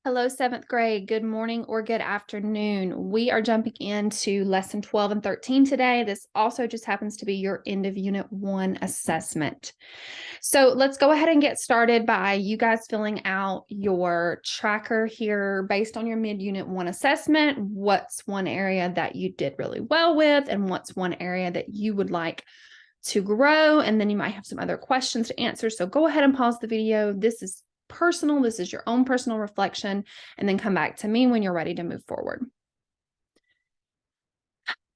Hello, seventh grade. Good morning or good afternoon. We are jumping into lesson 12 and 13 today. This also just happens to be your end of unit 1 assessment. So let's go ahead and get started by you guys filling out your tracker here based on your mid-unit 1 assessment. What's one area that you did really well with, and what's one area that you would like to grow? And then you might have some other questions to answer. So go ahead and pause the video. This is personal. This is your own personal reflection, and then come back to me when you're ready to move forward.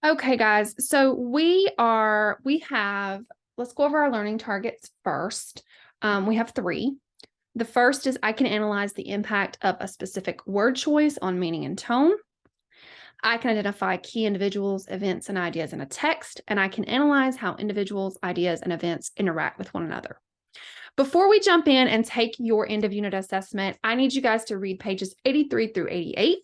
Okay, guys. So let's go over our learning targets first. We have 3. The first is I can analyze the impact of a specific word choice on meaning and tone. I can identify key individuals, events, and ideas in a text, and I can analyze how individuals, ideas, and events interact with one another. Before we jump in and take your end of unit assessment, I need you guys to read pages 83 through 88.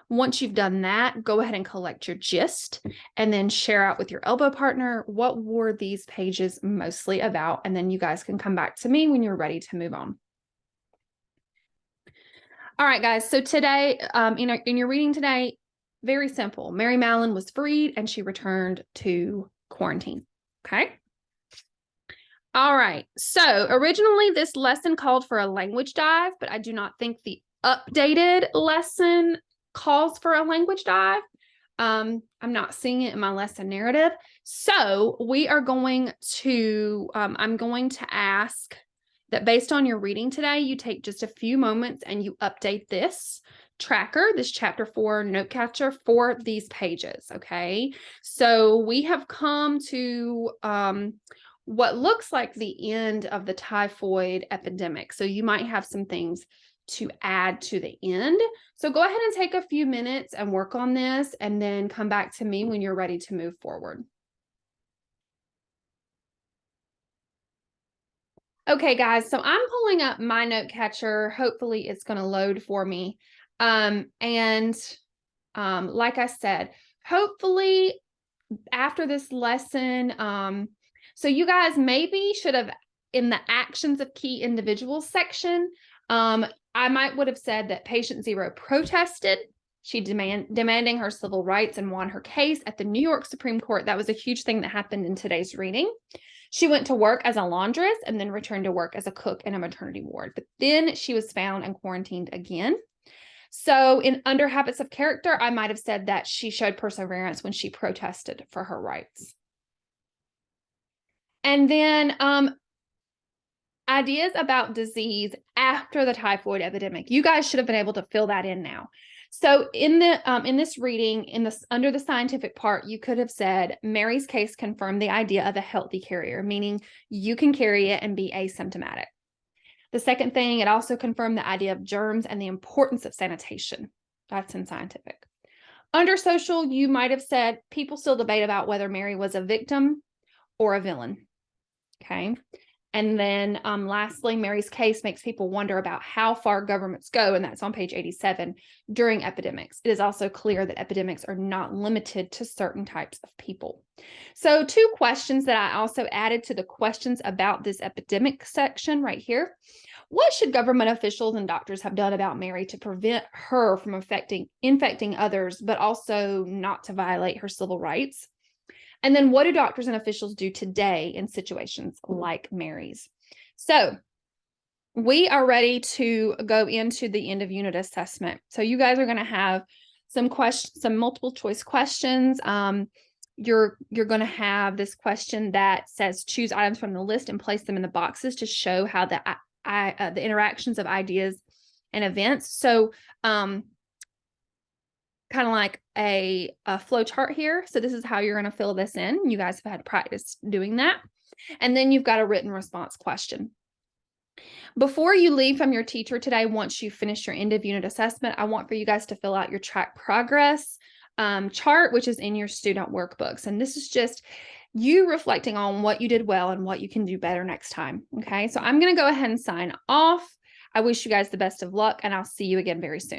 Once you've done that, go ahead and collect your gist and then share out with your elbow partner what were these pages mostly about, and then you guys can come back to me when you're ready to move on. All right, guys, so today, in your reading today, very simple. Mary Mallon was freed and she returned to quarantine, okay? All right, so originally this lesson called for a language dive, but I do not think the updated lesson calls for a language dive. I'm not seeing it in my lesson narrative. So we are going to, I'm going to ask that based on your reading today, you take just a few moments and you update this tracker, this chapter 4 note catcher for these pages, okay? So we have come to, what looks like the end of the typhoid epidemic. So you might have some things to add to the end. So go ahead and take a few minutes and work on this, and then come back to me when you're ready to move forward. Okay, guys, so I'm pulling up my note catcher. Hopefully it's going to load for me. Like I said, hopefully after this lesson, so you guys maybe should have, in the actions of key individuals section, I would have said that patient 0 protested. She demanding her civil rights and won her case at the New York Supreme Court. That was a huge thing that happened in today's reading. She went to work as a laundress and then returned to work as a cook in a maternity ward. But then she was found and quarantined again. So under habits of character, I might have said that she showed perseverance when she protested for her rights. And then ideas about disease after the typhoid epidemic. You guys should have been able to fill that in now. So in this reading, under the scientific part, you could have said Mary's case confirmed the idea of a healthy carrier, meaning you can carry it and be asymptomatic. The second thing, it also confirmed the idea of germs and the importance of sanitation. That's in scientific. Under social, you might have said people still debate about whether Mary was a victim or a villain. Okay. And then lastly, Mary's case makes people wonder about how far governments go, and that's on page 87, during epidemics. It is also clear that epidemics are not limited to certain types of people. So 2 questions that I also added to the questions about this epidemic section right here. What should government officials and doctors have done about Mary to prevent her from infecting others, but also not to violate her civil rights? And then what do doctors and officials do today in situations like Mary's? So we are ready to go into the end of unit assessment. So you guys are going to have some multiple choice questions. You're going to have this question that says choose items from the list and place them in the boxes to show how the interactions of ideas and events. So kind of like a flow chart here. So this is how you're going to fill this in. You guys have had practice doing that. And then you've got a written response question. Before you leave from your teacher today, once you finish your end of unit assessment, I want for you guys to fill out your track progress chart, which is in your student workbooks. And this is just you reflecting on what you did well and what you can do better next time. Okay, so I'm going to go ahead and sign off. I wish you guys the best of luck, and I'll see you again very soon.